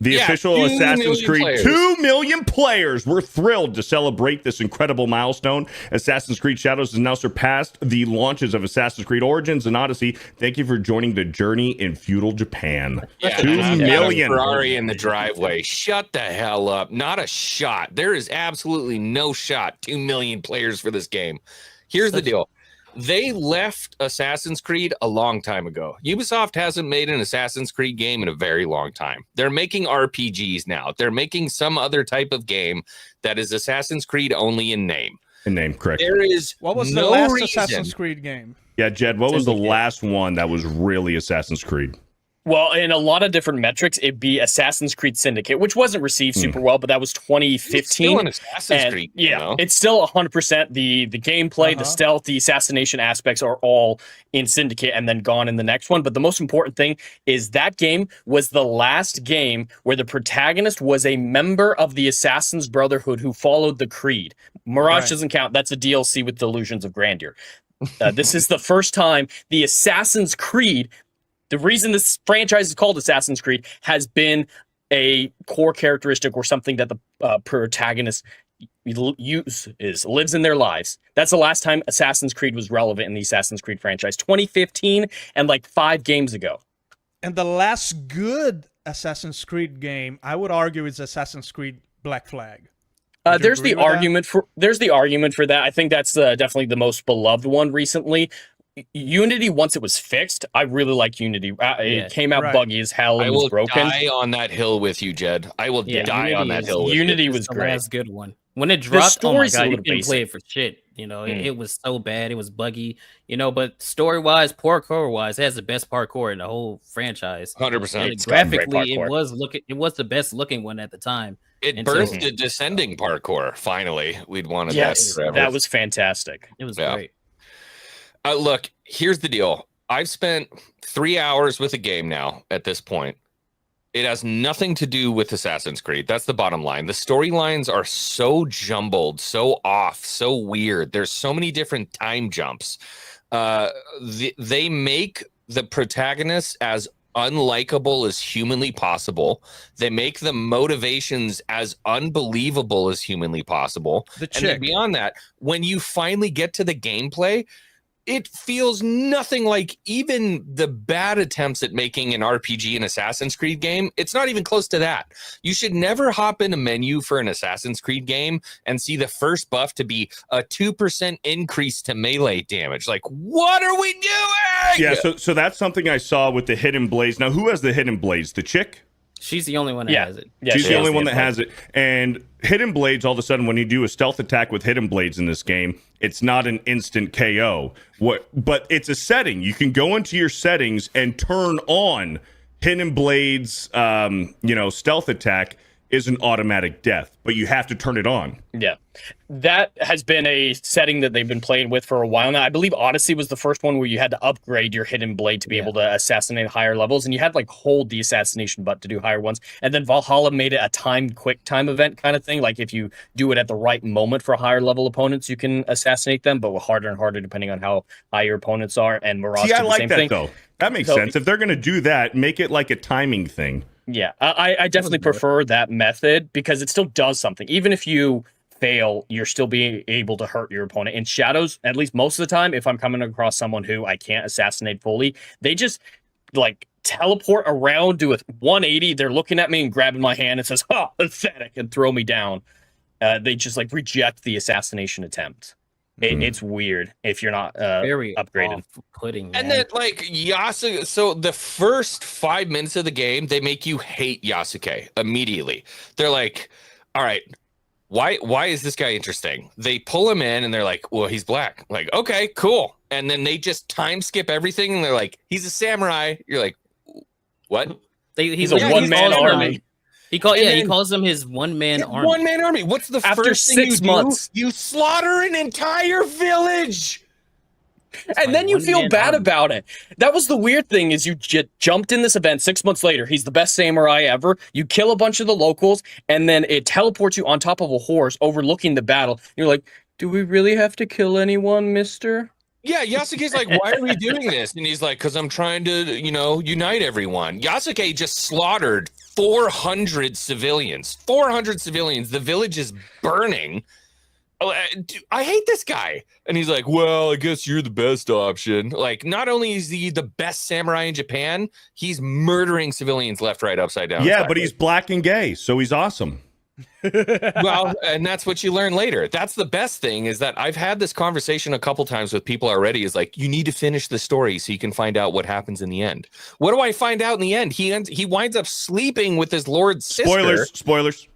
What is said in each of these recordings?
The official Assassin's Creed, players. 2 million players. We're thrilled to celebrate this incredible milestone. Assassin's Creed Shadows has now surpassed the launches of Assassin's Creed Origins and Odyssey. Thank you for joining the journey in feudal Japan. Yeah, 2 million. Ferrari in the driveway. Shut the hell up. Not a shot. There is absolutely no shot. 2 million players for this game. Here's the deal. They left Assassin's Creed a long time ago. Ubisoft hasn't made an Assassin's Creed game in a very long time. They're making RPGs now. They're making some other type of game that is Assassin's Creed only in name. In name, correct. There is what was no the last reason. Assassin's Creed game? Yeah, Jed, what was the last one that was really Assassin's Creed? Well, in a lot of different metrics, it'd be Assassin's Creed Syndicate, which wasn't received super well, but that was 2015. It's still an Assassin's Creed, yeah, you know? It's still 100%. The gameplay, the stealth, the assassination aspects are all in Syndicate and then gone in the next one. But the most important thing is that game was the last game where the protagonist was a member of the Assassin's Brotherhood who followed the Creed. Mirage doesn't count. That's a DLC with Delusions of Grandeur. This is the first time the Assassin's Creed. The reason this franchise is called Assassin's Creed has been a core characteristic or something that the protagonist lives in their lives. That's the last time Assassin's Creed was relevant in the Assassin's Creed franchise. 2015 and like 5 games ago. And the last good Assassin's Creed game, I would argue, is Assassin's Creed Black Flag. There's the argument for that. I think that's definitely the most beloved one recently. Unity, once it was fixed, I really like Unity. It came out buggy as hell and was broken. I will die on that hill with you, Jed. I will die on that hill with you. Unity was great. That's a good one. When it dropped, oh my god, you couldn't play it for shit. You know, it was so bad. It was buggy. You know, but story-wise, parkour-wise, it has the best parkour in the whole franchise. 100%. Graphically, it was the best looking one at the time. It birthed a descending parkour. Finally, we'd wanted that forever. That was fantastic. It was great. Look, here's the deal. I've spent 3 hours with a game now at this point. It has nothing to do with Assassin's Creed. That's the bottom line. The storylines are so jumbled, so off, so weird. There's so many different time jumps. They make the protagonists as unlikable as humanly possible. They make the motivations as unbelievable as humanly possible. And then beyond that, when you finally get to the gameplay, it feels nothing like even the bad attempts at making an RPG in Assassin's Creed game. It's not even close to that. You should never hop in a menu for an Assassin's Creed game and see the first buff to be a 2% increase to melee damage. Like, what are we doing? Yeah, so that's something I saw with the Hidden Blaze. Now, who has the Hidden Blaze? The chick? She's the only one that has it. Yeah, she's the only one that has it. And Hidden Blades, all of a sudden, when you do a stealth attack with Hidden Blades in this game, it's not an instant KO. But it's a setting. You can go into your settings and turn on Hidden Blades, stealth attack is an automatic death, but you have to turn it on. Yeah. That has been a setting that they've been playing with for a while now. I believe Odyssey was the first one where you had to upgrade your hidden blade to be able to assassinate higher levels, and you had to hold the assassination button to do higher ones. And then Valhalla made it a quick time event kind of thing. Like if you do it at the right moment for higher level opponents, you can assassinate them, but harder and harder depending on how high your opponents are. And Mirage did the same thing. Though. That makes sense. If they're going to do that, make it like a timing thing. Yeah, I definitely prefer that method because it still does something. Even if you fail, you're still being able to hurt your opponent. In Shadows, at least most of the time, if I'm coming across someone who I can't assassinate fully, they just teleport around, do a 180. They're looking at me and grabbing my hand and says, "Oh, pathetic," and throw me down. They just reject the assassination attempt. It's weird if you're not very upgraded. Off-putting, and then Yasuke. So the first 5 minutes of the game, they make you hate Yasuke immediately. They're like, "All right, why is this guy interesting?" They pull him in and they're like, "Well, he's black." Like, okay, cool. And then they just time skip everything and they're like, "He's a samurai." You're like, "What?" He's a one-man army. He calls him his one-man army. One-man army. What's the first thing you do? You slaughter an entire village. And then you feel bad about it. That was the weird thing is you jumped in this event 6 months later. He's the best samurai ever. You kill a bunch of the locals, and then it teleports you on top of a horse overlooking the battle. You're like, do we really have to kill anyone, mister? Yeah, Yasuke's like, why are we doing this? And he's like, because I'm trying to, unite everyone. Yasuke just slaughtered 400 civilians. 400 civilians. The village is burning. I hate this guy. And he's like, well, I guess you're the best option. Like, not only is he the best samurai in Japan, he's murdering civilians left, right, upside down. Yeah, but he's black and gay, so he's awesome. Well, and that's what you learn later. That's the best thing, is that I've had this conversation a couple times with people already, is like, you need to finish the story so you can find out what happens in the end. What do I find out in the end? He winds up sleeping with his lord's sister. Spoilers.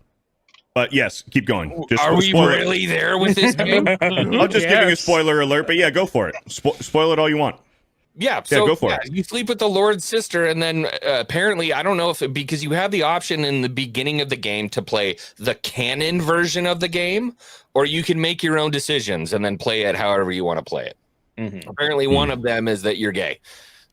But yes, keep going. Are we really there with this game? I'm just giving a spoiler alert, but yeah, go for it. Spoil it all you want. Yeah, so go for it. You sleep with the Lord's sister, and then apparently, I don't know if because you have the option in the beginning of the game to play the canon version of the game, or you can make your own decisions and then play it however you want to play it. Mm-hmm. Apparently, one of them is that you're gay.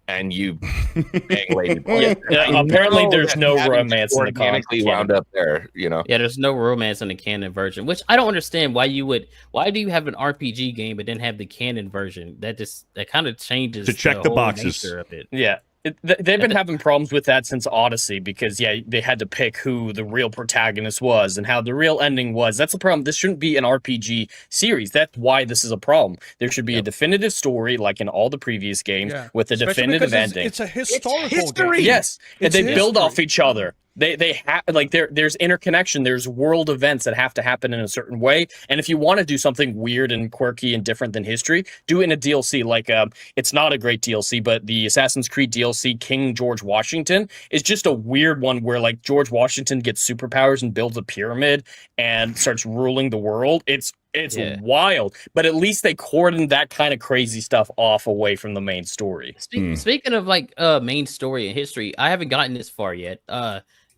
And you bang lady boy. Apparently there's no romance in the comic. Wound up there, you know. Yeah, there's no romance in the canon version, which I don't understand why do you have an RPG game but then have the canon version? That kind of changes to check the boxes of it. Yeah. They've been having problems with that since Odyssey because, they had to pick who the real protagonist was and how the real ending was. That's the problem. This shouldn't be an RPG series. That's why this is a problem. There should be a definitive story, like in all the previous games, with a definitive ending. It's a historical game. Yes, and they build off each other. They have there's interconnection. There's world events that have to happen in a certain way. And if you want to do something weird and quirky and different than history, do it in a DLC. Like it's not a great DLC, but the Assassin's Creed DLC King George Washington is just a weird one where like George Washington gets superpowers and builds a pyramid and starts ruling the world. It's wild, but at least they cordoned that kind of crazy stuff off away from the main story. Speaking of like main story and history, I haven't gotten this far yet.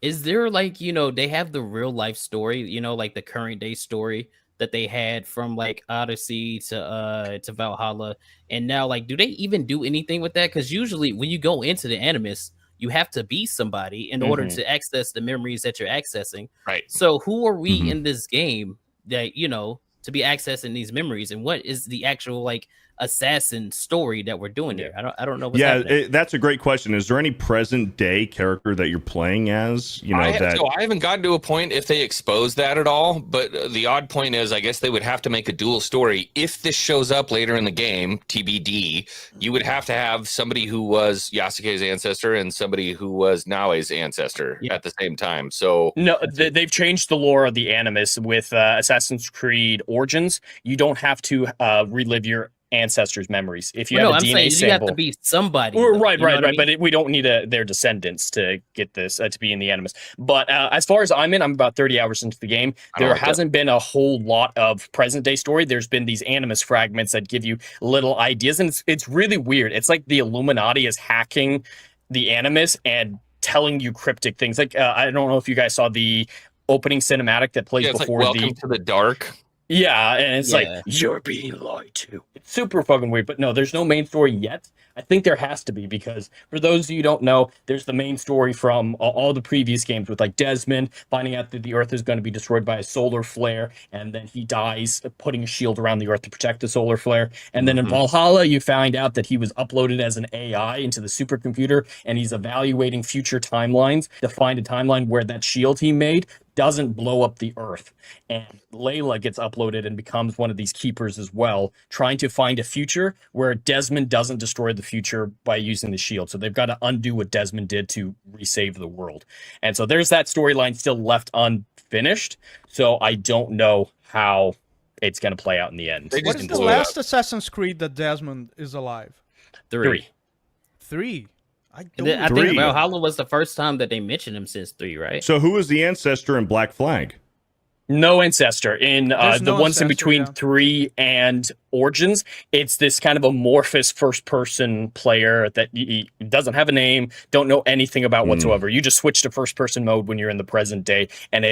Is there like, they have the real life story, like the current day story that they had from like Odyssey to Valhalla, and now like, do they even do anything with that? Because usually when you go into the Animus, you have to be somebody in order to access the memories that you're accessing. Right. So who are we in this game that to be accessing these memories, and what is the actual like assassin story that we're doing there? I don't know what's happening. That's a great question. Is there any present day character that you're playing as? I haven't gotten to a point if they expose that at all, but the odd point is I guess they would have to make a dual story. If this shows up later in the game, TBD, you would have to have somebody who was Yasuke's ancestor and somebody who was Naoe's ancestor at the same time. So no, they've changed the lore of the Animus with Assassin's Creed Origins. You don't have to relive your ancestors' memories. If you have a DNA sample, you have to be somebody. Right. But we don't need their descendants to get this to be in the Animus. But as far as I'm about 30 hours into the game. There hasn't been a whole lot of present day story. There's been these Animus fragments that give you little ideas, and it's really weird. It's like the Illuminati is hacking the Animus and telling you cryptic things. Like I don't know if you guys saw the opening cinematic that plays before like Welcome to the Dark. Yeah, and it's like, you're being lied to. It's super fucking weird, but no, there's no main story yet. I think there has to be, because for those of you who don't know, there's the main story from all the previous games with like Desmond finding out that the Earth is going to be destroyed by a solar flare, and then he dies putting a shield around the Earth to protect the solar flare. And then in Valhalla, you find out that he was uploaded as an AI into the supercomputer, and he's evaluating future timelines to find a timeline where that shield he made doesn't blow up the Earth. And Layla gets uploaded and becomes one of these keepers as well, trying to find a future where Desmond doesn't destroy the future by using the shield. So they've got to undo what Desmond did to resave the world. And so there's that storyline still left unfinished. So I don't know how it's going to play out in the end. What is the last Assassin's Creed that Desmond is alive? 3. I think Valhalla was the first time that they mentioned him since 3, right? So who is the ancestor in Black Flag? No ancestor. In the ones in between 3 and Origins, it's this kind of amorphous first-person player that he doesn't have a name, don't know anything about whatsoever. You just switch to first-person mode when you're in the present day, and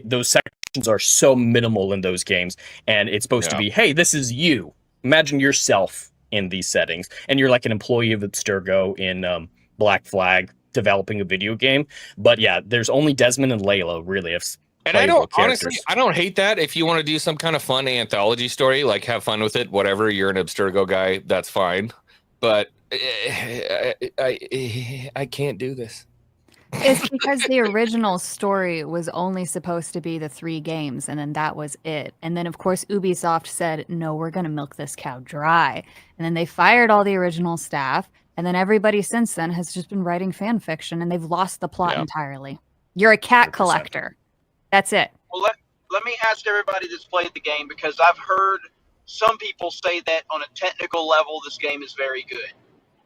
those sections are so minimal in those games, and it's supposed to be, hey, this is you. Imagine yourself in these settings, and you're like an employee of Abstergo in Black Flag developing a video game. But yeah, there's only Desmond and Layla really. And I don't hate that. If you want to do some kind of fun anthology story, like have fun with it, whatever, you're an Abstergo guy, that's fine. But I can't do this. It's because the original story was only supposed to be the 3 games, and then that was it. And then, of course, Ubisoft said, no, we're going to milk this cow dry. And then they fired all the original staff, and then everybody since then has just been writing fan fiction, and they've lost the plot entirely. You're a cat 100%. collector. That's it. Well, let me ask everybody that's played the game, because I've heard some people say that on a technical level, this game is very good.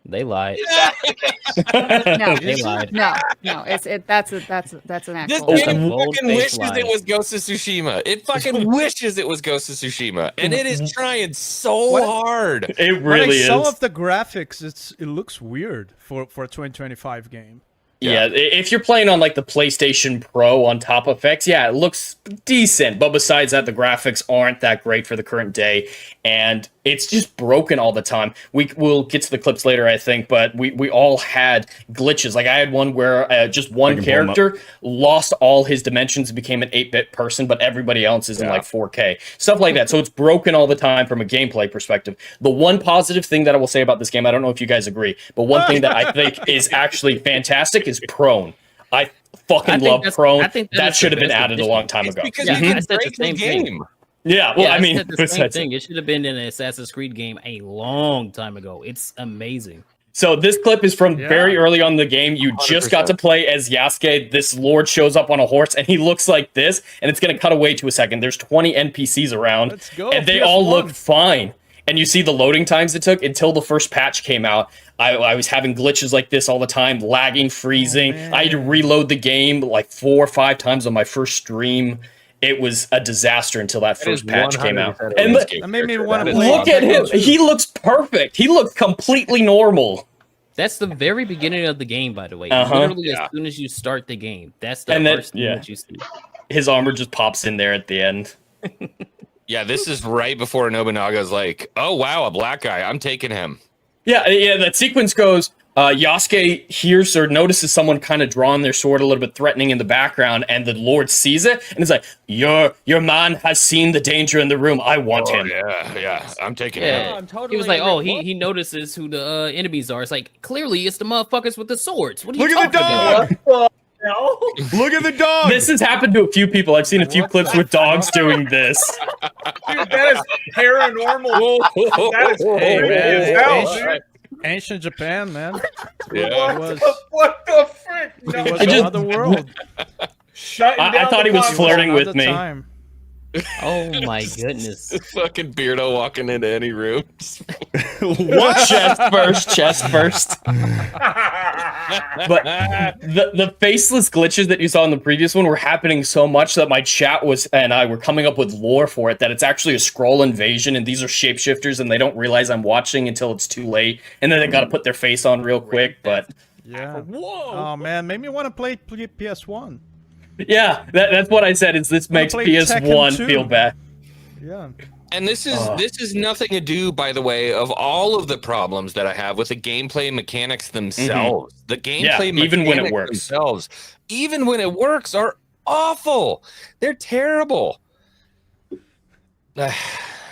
They lied. Is that the case? No, They lied. no. That's an This actual. game bold fucking face wishes lie. it was Ghost of Tsushima. It fucking wishes it was Ghost of Tsushima, and it is trying so What- hard. It When I really saw is. of the graphics, it looks weird for a 2025 game. Yeah, if you're playing on like the PlayStation Pro on top effects, yeah, it looks decent. But besides that, the graphics aren't that great for the current day, and it's just broken all the time. We'll get to the clips later, I think, but we all had glitches. Like I had one where just one can pull 'em up. character lost all his dimensions and became an 8-bit person, but everybody else is in like 4K. Stuff like that. So it's broken all the time from a gameplay perspective. The one positive thing that I will say about this game, I don't know if you guys agree, but one thing that I think is actually fantastic is prone. I fucking love prone. That should have been added a long time It's ago. because Yeah, you I can said the break the same thing. game. Yeah, well, I mean, said the same besides- thing. It should have been in an Assassin's Creed game a long time ago. It's amazing. So this clip is from Yeah. very early on in the game. You just got to play as Yasuke. This lord shows up on a horse, and he looks like this. And it's going to cut away to a second. There's 20 NPCs around, Let's go, and they all PS1. look fine. And you see the loading times it took until the first patch came out. I was having glitches like this all the time, lagging, freezing. I had to reload the game like 4 or 5 times on my first stream. It was a disaster until that first patch came out. And That made me want to play. look at him. He looks perfect. He looks completely normal. That's the very beginning of the game, by the way. Uh-huh. Literally, as soon as you start the game, that's the And then- first thing yeah. that you see. His armor just pops in there at the end. Yeah, this is right before Nobunaga's like, "Oh wow, a black guy. I'm taking him." Yeah, that sequence goes, Yasuke hears or notices someone kind of drawing their sword a little bit threatening in the background, and the Lord sees it, and is like, your man has seen the danger in the room. I want him. Yeah, I'm taking Yeah. him. He was like, oh, he notices who the enemies are. It's like, clearly it's the motherfuckers with the swords. What are you Look at the talking about? dog. Look at the dog. This has happened to a few people. I've seen a few clips with dogs doing this. Dude, that is paranormal. That is Hey, creepy man, as hell, ancient, dude. ancient Japan, man. Yeah. It was, What the frick? No, it was I just- another world. shutting I down thought the he was podcast. flirting with Another me. time. Oh my goodness. Fucking Beardo walking into any room. What? Chest first. But the faceless glitches that you saw in the previous one were happening so much that my chat and I were coming up with lore for it, that it's actually a scroll invasion, and these are shapeshifters, and they don't realize I'm watching until it's too late, and then they got to put their face on real quick. But Yeah. Oh man, made me want to play PS1. yeah, that's what I said. Is this makes play PS1 Tekken 2. feel bad? Yeah. And this is nothing to do, by the way, of all of the problems that I have with the gameplay mechanics themselves. The gameplay Yeah, even when it mechanics works. themselves, even when it works, are awful. They're terrible.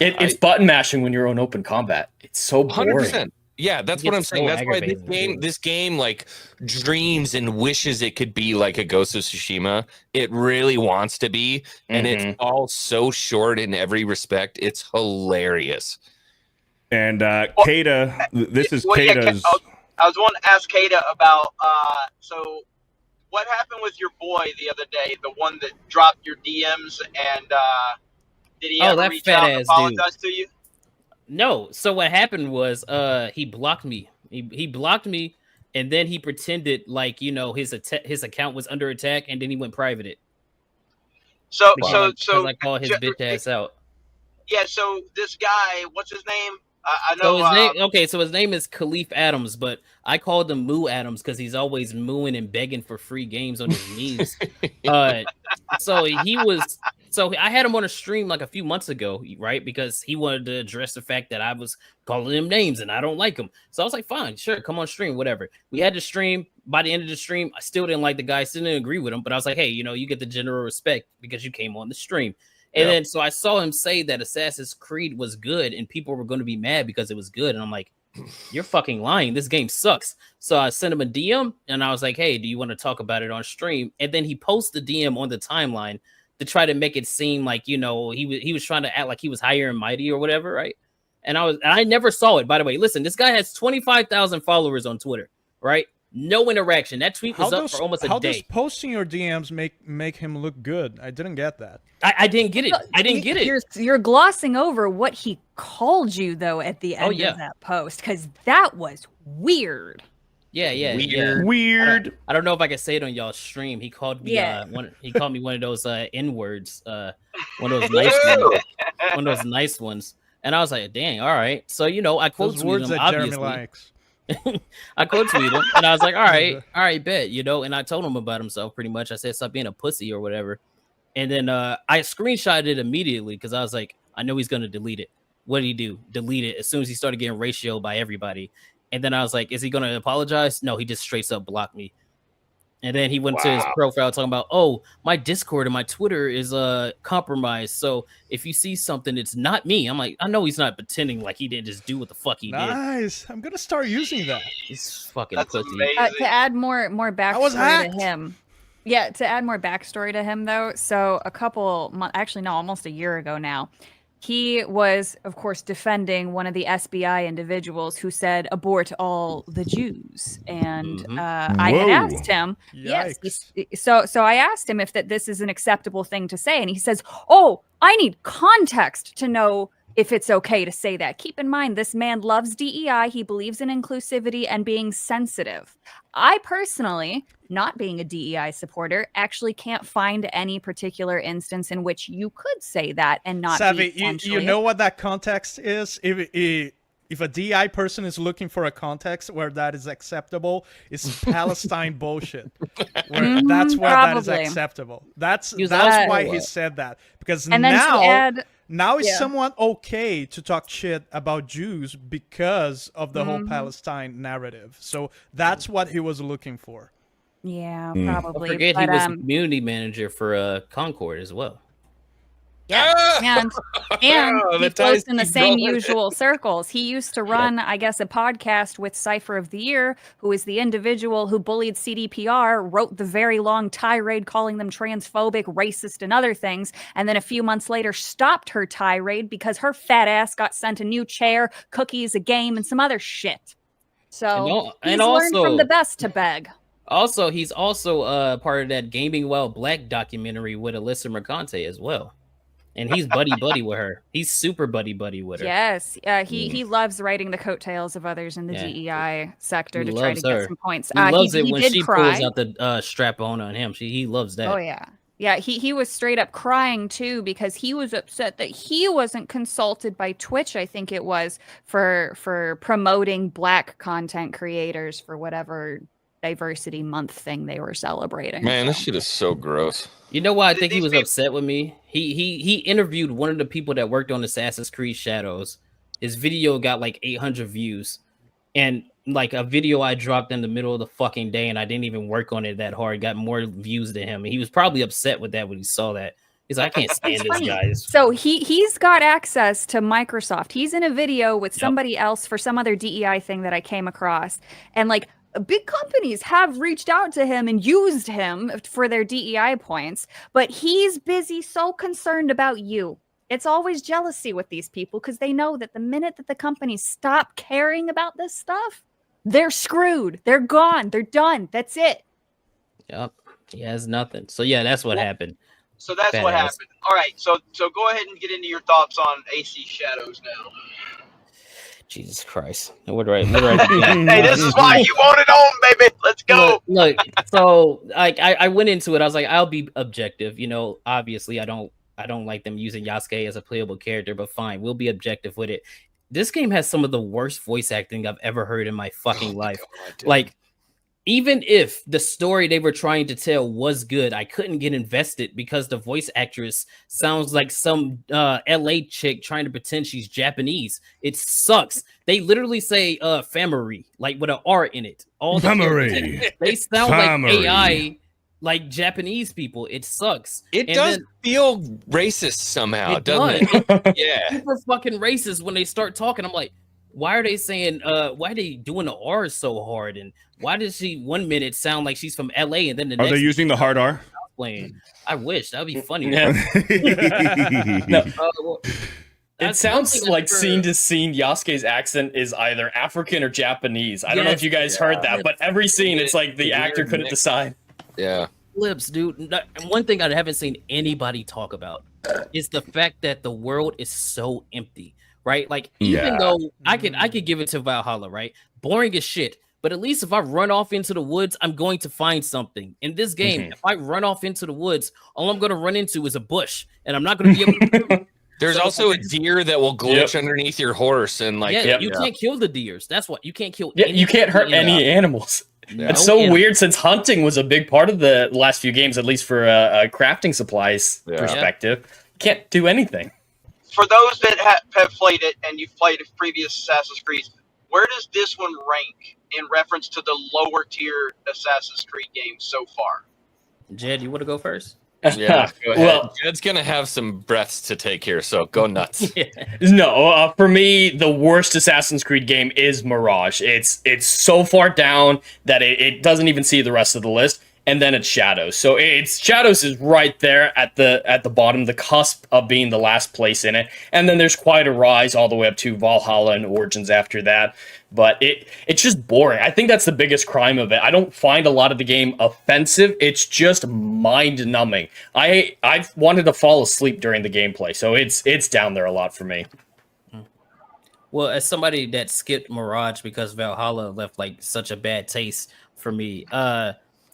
It's button mashing when you're on open combat. It's so boring. 100%. Yeah, that's It what I'm gets saying. so That's why aggravating. this game like dreams and wishes it could be like a Ghost of Tsushima. It really wants to be, and it's all so short in every respect. It's hilarious. And Kata, this is Well, yeah, Kata's. I was wanting to ask Kata about, so what happened with your boy the other day, the one that dropped your DMs, and did he Oh, ever that reach fat out and ass apologize to you? No. So what happened was he blocked me. He blocked me, and then he pretended like his account was under attack, and then he went private it. So Because I called his bitch ass out. yeah, so this guy, what's his name? I So know. his name, okay, so his name is Khalif Adams, but I called him Moo Adams because he's always mooing and begging for free games on his knees. So I had him on a stream like a few months ago, right? Because he wanted to address the fact that I was calling him names and I don't like him. So I was like, fine, sure, come on stream, whatever. We had the stream. By the end of the stream, I still didn't like the guy, still didn't agree with him, but I was like, hey, you get the general respect because you came on the stream. And then so I saw him say that Assassin's Creed was good and people were going to be mad because it was good. And I'm like, you're fucking lying. This game sucks. So I sent him a DM and I was like, hey, do you want to talk about it on stream? And then he posts the DM on the timeline to try to make it seem like, you know, he was trying to act like he was higher and mighty or whatever, right? And I never saw it, by the way. Listen, this guy has 25,000 followers on Twitter, right? No interaction. That tweet was up for almost a day. How does posting your DMs make him look good? I didn't get that. I didn't get it. I didn't get it. You're glossing over what he called you though at the end of that post, because that was weird. Yeah. Weird. I don't know if I can say it on y'all's stream. He called me he called me one of those N-words, one of those nice ones, one of those nice ones. And I was like, dang, all right. So, you know, I quote tweeted him, obviously. Jeremy likes. I quote tweeted him, and I was like, all right, bet, you know. And I told him about himself pretty much. I said, stop being a pussy or whatever. And then I screenshotted it immediately because I was like, I know he's going to delete it. What did he do? Delete it as soon as he started getting ratioed by everybody. And then I was like, is he going to apologize? No, he just straight up blocked me. And then he went to his profile talking about, oh, my Discord and my Twitter is compromised. So if you see something, it's not me. I'm like, I know he's not pretending like he didn't just do what the fuck he did. Nice. I'm gonna start using that. He's fucking That's pussy. To add more backstory to him. Yeah, to add more backstory to him though. So a couple months, actually no, almost a year ago now, he was, of course, defending one of the SBI individuals who said abort all the Jews. And I had asked him, so I asked him if this is an acceptable thing to say. And he says, oh, I need context to know if it's okay to say that. Keep in mind, this man loves DEI. He believes in inclusivity and being sensitive. I personally, not being a DEI supporter, actually can't find any particular instance in which you could say that and not Savvy, be you know what that context is? If a DI person is looking for a context where that is acceptable, it's Palestine bullshit. That's where that is acceptable. That's why he said that. Because now is somewhat okay to talk shit about Jews because of the whole Palestine narrative. So that's what he was looking for. Yeah, probably. Don't forget he was community manager for Concord as well. Yeah, and he flows in the same usual circles. He used to run, I guess, a podcast with Cypher of the Year, who is the individual who bullied CDPR, wrote the very long tirade calling them transphobic, racist, and other things, and then a few months later stopped her tirade because her fat ass got sent a new chair, cookies, a game, and some other shit. So he's learned from the best to beg. Also, he's also part of that Gaming While Black documentary with Alyssa Mercante as well. And he's buddy with her. He's super buddy with her. Yes, he loves riding the coattails of others in the DEI sector to try to get some points. He loves it when she pulls out the strap on him. He loves that. Oh yeah. He was straight up crying too because he was upset that he wasn't consulted by Twitch. I think it was for promoting Black content creators for whatever diversity month thing they were celebrating. Man, this shit is so gross. You know why I think he was upset with me? He interviewed one of the people that worked on Assassin's Creed Shadows. His video got like 800 views. And like a video I dropped in the middle of the fucking day and I didn't even work on it that hard got more views than him. And he was probably upset with that when he saw that. He's like, I can't stand this guy. So he's got access to Microsoft. He's in a video with somebody else for some other DEI thing that I came across. And like big companies have reached out to him and used him for their DEI points, but he's busy so concerned about you. It's always jealousy with these people because they know that the minute that the companies stop caring about this stuff, they're screwed. They're gone. They're done. That's it. Yep. He has nothing. So yeah, that's what happened. So that's what happened. All right. So go ahead and get into your thoughts on AC Shadows now. Jesus Christ. What do I do? Hey, this is why you want it on, baby. Let's go. Look, so I went into it. I was like, I'll be objective. You know, obviously I don't like them using Yasuke as a playable character, but fine, we'll be objective with it. This game has some of the worst voice acting I've ever heard in my fucking life. God, like, even if the story they were trying to tell was good, I couldn't get invested because the voice actress sounds like some LA chick trying to pretend she's Japanese. It sucks. They literally say family, like with an R in it. All the they sound like AI, like Japanese people. It sucks. It does feel racist somehow, doesn't it? Yeah. Super fucking racist when they start talking. I'm like, why are they saying why are they doing the R so hard, and why does she 1 minute sound like she's from LA and then the Are next they using the hard R? playing? I wish that'd be funny. Yeah. No, Well, it that's one sounds thing like I've scene heard. to scene, Yasuke's accent is either African or Japanese. I don't know if Yes. you guys heard that, but every scene, it's like the Weird actor couldn't mix. decide. Yeah. Flips, dude. And one thing I haven't seen anybody talk about is the fact that the world is so empty, right? Like, even Yeah. though I could give it to Valhalla, right? Boring as shit. But at least if I run off into the woods, I'm going to find something. In this game, if I run off into the woods, all I'm going to run into is a bush, and I'm not going to be able to. There's So, also a like, deer that will glitch underneath your horse and like yeah, you can't kill the deers. That's what you can't kill. Yeah, you can't hurt any animals. Yeah. It's so weird since hunting was a big part of the last few games, at least for a crafting supplies Yeah. perspective. You can't do anything. For those that have played it and you've played previous Assassin's Creed, where does this one rank in reference to the lower tier Assassin's Creed games so far? Jed, you want to go first? Yeah, go ahead. Well, Jed's gonna have some breaths to take here, so go nuts. no, for me, the worst Assassin's Creed game is Mirage. It's so far down that it doesn't even see the rest of the list. And then it's Shadows. So it's Shadows is right there at the bottom, the cusp of being the last place in it. And then there's quite a rise all the way up to Valhalla and Origins after that. But it's just boring. I think that's the biggest crime of it. I don't find a lot of the game offensive. It's just mind numbing. I've wanted to fall asleep during the gameplay, so it's down there a lot for me. Well, as somebody that skipped Mirage because Valhalla left like such a bad taste for me,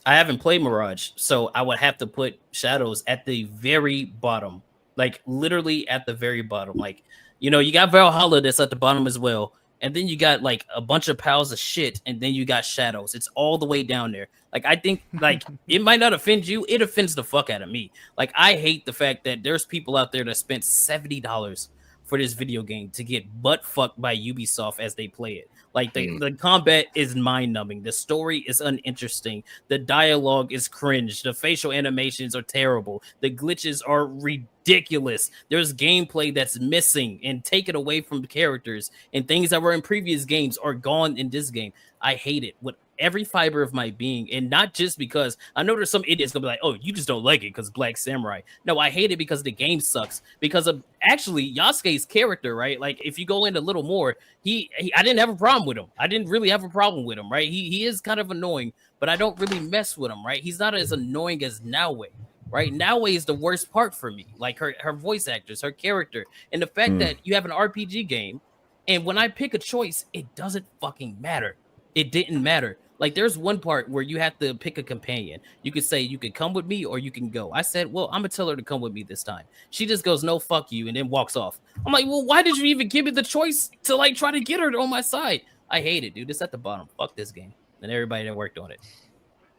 I haven't played Mirage, so I would have to put Shadows at the very bottom, like literally at the very bottom. Like, you know, you got Valhalla that's at the bottom as well, and then you got like a bunch of piles of shit, and then you got Shadows. It's all the way down there. Like, I think like it might not offend you, it offends the fuck out of me. Like, I hate the fact that there's people out there that spent $70 for this video game to get butt fucked by Ubisoft as they play it. Like the combat is mind numbing. The story is uninteresting. The dialogue is cringe. The facial animations are terrible. The glitches are ridiculous. There's gameplay that's missing and taken away from the characters, and things that were in previous games are gone in this game. I hate it with every fiber of my being, and not just because I know there's some idiots gonna be like, oh, you just don't like it because Black Samurai. No, I hate it because the game sucks. Because of actually Yasuke's character, right? Like, if you go in a little more, he I didn't have a problem with him. I didn't really have a problem with him, right? He is kind of annoying, but I don't really mess with him, right? He's not as annoying as Naue. Right, Naue is the worst part for me. Like her voice actors, her character, and the fact that you have an RPG game, and when I pick a choice, it doesn't fucking matter. It didn't matter. Like, there's one part where you have to pick a companion. You could say you can come with me or you can go. I said, well, I'm gonna tell her to come with me this time. She just goes, no, fuck you, and then walks off. I'm like, well, why did you even give me the choice to like try to get her on my side? I hate it, dude. It's at the bottom. Fuck this game and everybody that worked on it.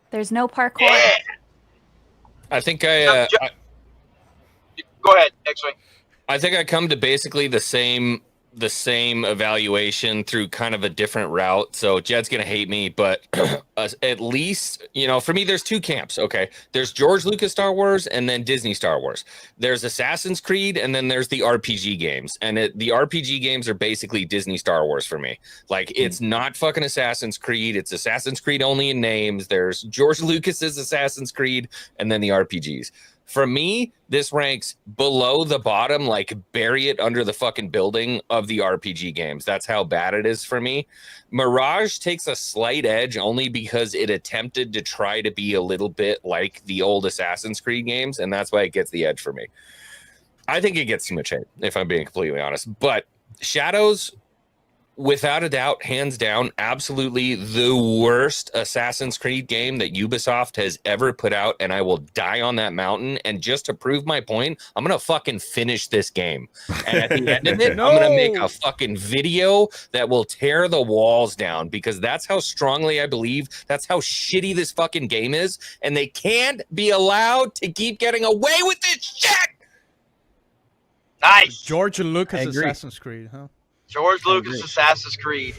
There's no parkour. Yeah. I think Go ahead, X-Wing. I think I come to basically the same evaluation through kind of a different route. So Jed's gonna hate me, but at least, you know, for me, there's two camps. Okay, there's George Lucas Star Wars and then Disney Star Wars. There's Assassin's Creed and then there's the RPG games. And the RPG games are basically Disney Star Wars for me. Like, it's not fucking Assassin's Creed. It's Assassin's Creed only in names. There's George Lucas's Assassin's Creed and then the RPGs. For me, this ranks below the bottom, like bury it under the fucking building of the RPG games. That's how bad it is for me. Mirage takes a slight edge only because it attempted to try to be a little bit like the old Assassin's Creed games, and that's why it gets the edge for me. I think it gets too much hate, if I'm being completely honest. But Shadows, without a doubt, hands down, absolutely the worst Assassin's Creed game that Ubisoft has ever put out, and I will die on that mountain. And just to prove my point, I'm gonna fucking finish this game. And at the end of it, I'm gonna make a fucking video that will tear the walls down, because that's how strongly I believe, that's how shitty this fucking game is, and they can't be allowed to keep getting away with this shit! Nice. George Lucas I agree. Assassin's Creed, huh? George Lucas Assassin's Creed.